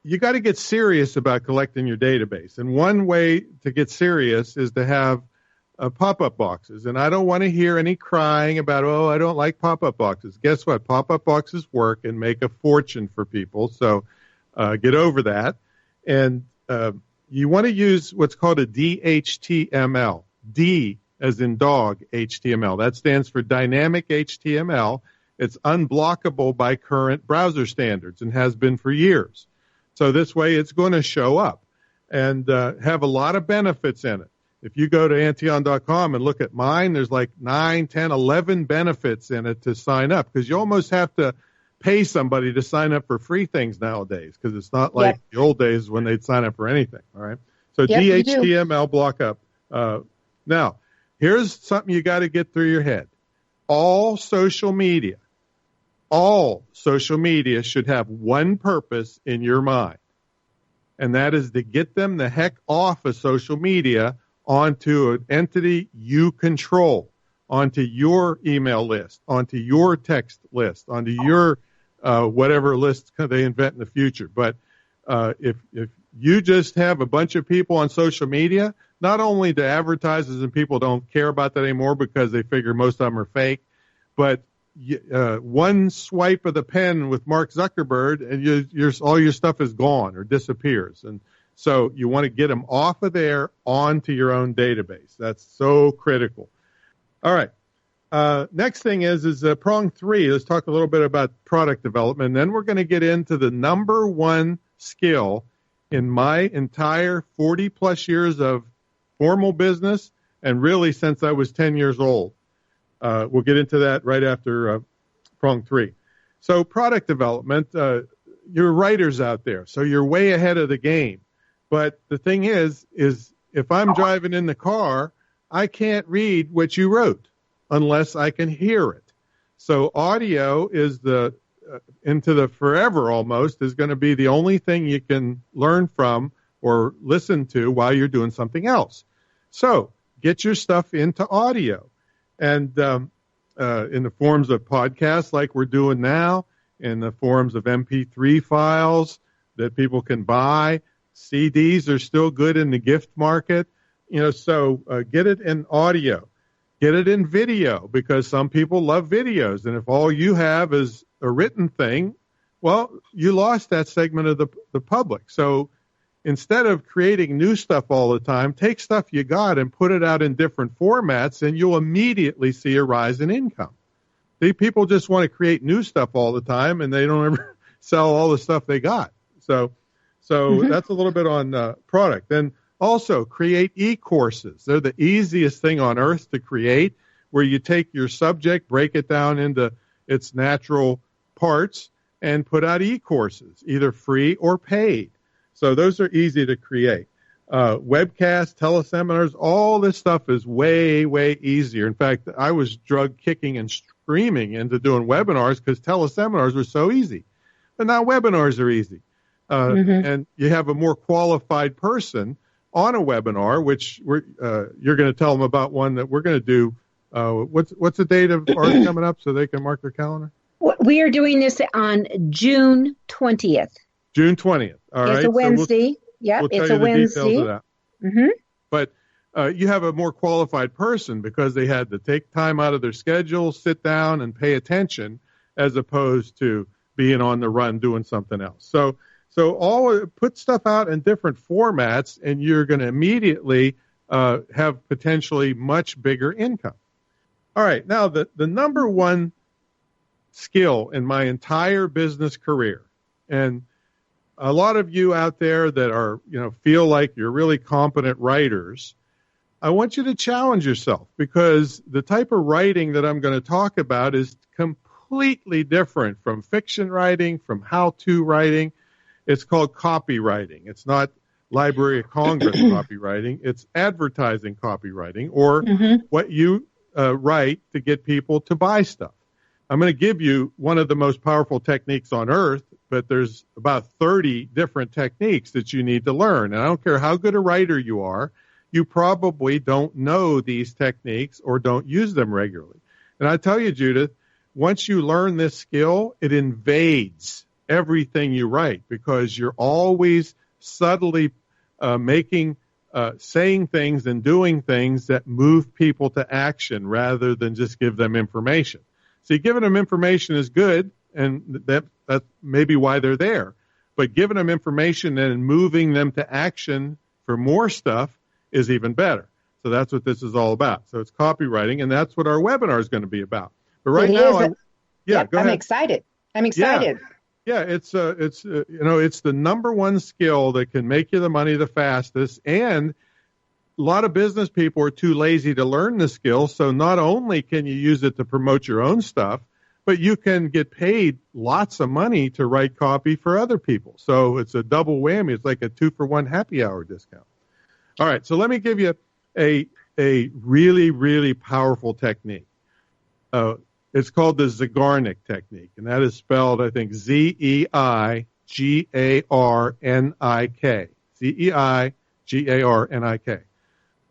you got to get serious about collecting your database. And one way to get serious is to have pop-up boxes. And I don't want to hear any crying about, I don't like pop-up boxes. Guess what? Pop-up boxes work and make a fortune for people. So get over that. And you want to use what's called a DHTML. D as in dog, HTML. That stands for dynamic HTML. It's unblockable by current browser standards and has been for years. So this way it's going to show up and have a lot of benefits in it. If you go to Antion.com and look at mine, there's like 9, 10, 11 benefits in it to sign up, because you almost have to pay somebody to sign up for free things nowadays, because it's not like the old days when they'd sign up for anything. All right. So DHTML block up. Now, here's something you got to get through your head. All social media should have one purpose in your mind, and that is to get them the heck off of social media onto an entity you control, onto your email list, onto your text list, onto your whatever list they invent in the future. But if you just have a bunch of people on social media, not only do advertisers and people don't care about that anymore because they figure most of them are fake, but one swipe of the pen with Mark Zuckerberg and all your stuff is gone or disappears. And so you want to get them off of there onto your own database. That's so critical. All right. Next thing is prong 3. Let's talk a little bit about product development. And then we're going to get into the number one skill in my entire 40-plus years of formal business, and really since I was 10 years old. We'll get into that right after prong 3. So product development, you're writers out there, so you're way ahead of the game. But the thing is if I'm driving in the car, I can't read what you wrote unless I can hear it. So audio is into the forever almost, is going to be the only thing you can learn from or listen to while you're doing something else. So get your stuff into audio. And in the forms of podcasts like we're doing now, in the forms of MP3 files that people can buy, CDs are still good in the gift market. So get it in audio. Get it in video, because some people love videos. And if all you have is a written thing, well, you lost that segment of the public. So instead of creating new stuff all the time, take stuff you got and put it out in different formats, and you'll immediately see a rise in income. See, people just want to create new stuff all the time, and they don't ever sell all the stuff they got. So that's a little bit on product. Then also create e-courses. They're the easiest thing on earth to create, where you take your subject, break it down into its natural parts, and put out e-courses, either free or paid. So those are easy to create. Webcasts, teleseminars, all this stuff is way, way easier. In fact, I was drug kicking and screaming into doing webinars because teleseminars were so easy. But now webinars are easy. And you have a more qualified person on a webinar, which you're going to tell them about one that we're going to do. What's the date of ours coming up so they can mark their calendar? We are doing this on June 20th. June 20th. All right. It's a Wednesday. We'll it's tell a you Wednesday. The details of that. But you have a more qualified person because they had to take time out of their schedule, sit down, and pay attention, as opposed to being on the run doing something else. So put stuff out in different formats, and you're going to immediately have potentially much bigger income. All right. Now, the number one skill in my entire business career, and a lot of you out there that are, feel like you're really competent writers, I want you to challenge yourself, because the type of writing that I'm going to talk about is completely different from fiction writing, from how-to writing. It's called copywriting. It's not Library of Congress copywriting. It's advertising copywriting, or what you write to get people to buy stuff. I'm going to give you one of the most powerful techniques on earth, but there's about 30 different techniques that you need to learn. And I don't care how good a writer you are, you probably don't know these techniques or don't use them regularly. And I tell you, Judith, once you learn this skill, it invades everything you write, because you're always subtly saying things and doing things that move people to action rather than just give them information. See, giving them information is good, and that's maybe why they're there. But giving them information and moving them to action for more stuff is even better. So that's what this is all about. So it's copywriting, and that's what our webinar is going to be about. But right now, go ahead. I'm excited. Yeah, it's the number one skill that can make you the money the fastest, and a lot of business people are too lazy to learn the skill. So not only can you use it to promote your own stuff, but you can get paid lots of money to write copy for other people. So it's a double whammy. It's like a 2-for-1 happy hour discount. All right, so let me give you a really, really powerful technique. It's called the Zeigarnik technique, and that is spelled, I think, Zeigarnik. Zeigarnik.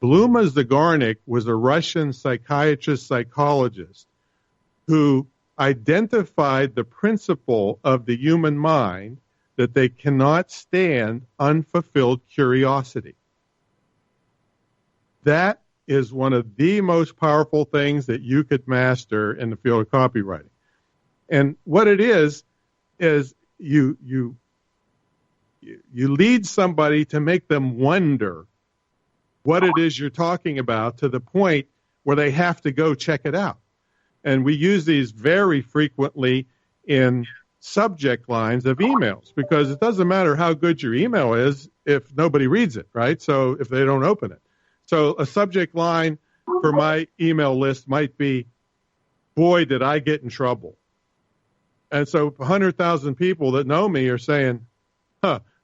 Bluma Zeigarnik was a Russian psychologist who identified the principle of the human mind that they cannot stand unfulfilled curiosity. That is one of the most powerful things that you could master in the field of copywriting. And what it is you lead somebody to make them wonder what it is you're talking about, to the point where they have to go check it out. And we use these very frequently in subject lines of emails, because it doesn't matter how good your email is if nobody reads it, right? So if they don't open it. So a subject line for my email list might be, boy, did I get in trouble. And so 100,000 people that know me are saying,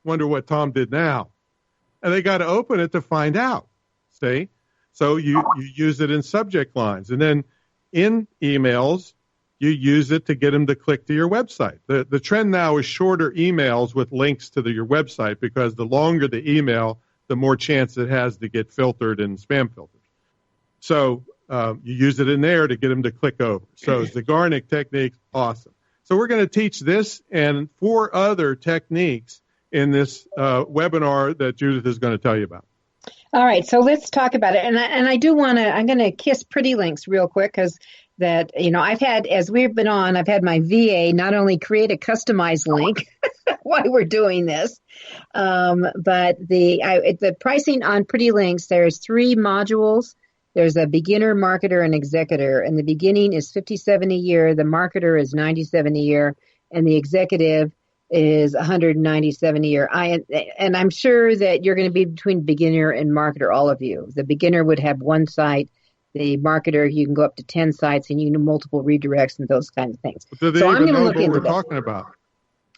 wonder what Tom did now. And they got to open it to find out, see? So you use it in subject lines. And then in emails, you use it to get them to click to your website. The trend now is shorter emails with links to your website, because the longer the email, the more chance it has to get filtered in spam filters. So you use it in there to get them to click over. So Zeigarnik technique, awesome. So we're going to teach this and 4 other techniques in this webinar that Judith is going to tell you about. All right, so let's talk about it. And I do want to, I'm going to kiss Pretty Links real quick, because that, I've had, as we've been on, I've had my VA not only create a customized link while we're doing this, but the pricing on Pretty Links, there's 3 modules. There's a beginner, marketer, and executor. And the beginning is $57 a year. The marketer is $97 a year. And the executive is $197 a year. And I'm sure that you're going to be between beginner and marketer, all of you. The beginner would have 1 site. The marketer, you can go up to 10 sites, and you can do multiple redirects and those kinds of things. Do they even know what we're talking about?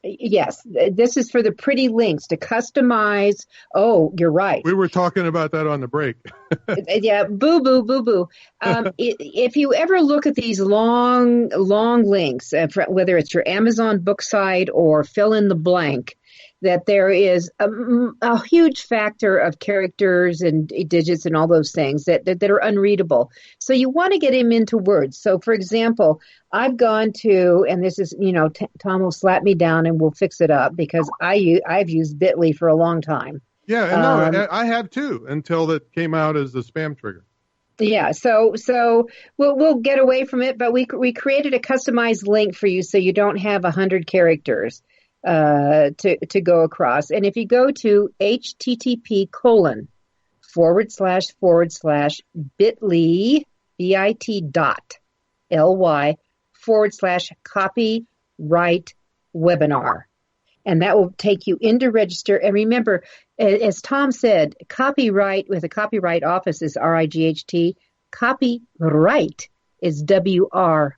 Yes, this is for the Pretty Links to customize. Oh, you're right. We were talking about that on the break. Yeah, boo. If you ever look at these long links, whether it's your Amazon book site or fill in the blank, that there is a huge factor of characters and digits and all those things that are unreadable. So you want to get him into words. So, for example, I've gone to, and this is, Tom will slap me down and we'll fix it up, because I've used Bitly for a long time. Yeah, and I have too, until it came out as a spam trigger. Yeah, so we'll get away from it, but we created a customized link for you so you don't have 100 characters to go across. And if you go to http://bit.ly, bit.ly/copyright webinar. And that will take you into register. And remember, as Tom said, copyright with a copyright office is RIGHT. Copyright is WRITE.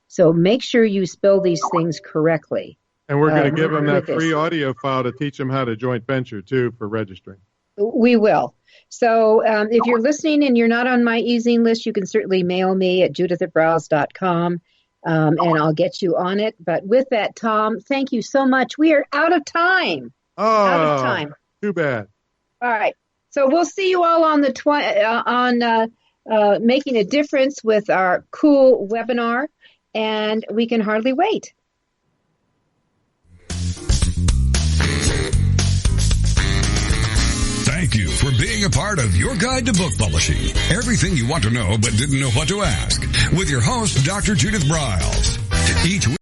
So make sure you spell these things correctly. And we're going to give them that free audio file to teach them how to joint venture, too, for registering. We will. So if you're listening and you're not on my e-zine list, you can certainly mail me at judith@briles.com, and I'll get you on it. But with that, Tom, thank you so much. We are out of time. Out of time. Too bad. All right. So we'll see you all on the Making a Difference with our cool webinar. And we can hardly wait. Thank you for being a part of Your Guide to Book Publishing. Everything you want to know but didn't know what to ask. With your host, Dr. Judith Briles. Each week,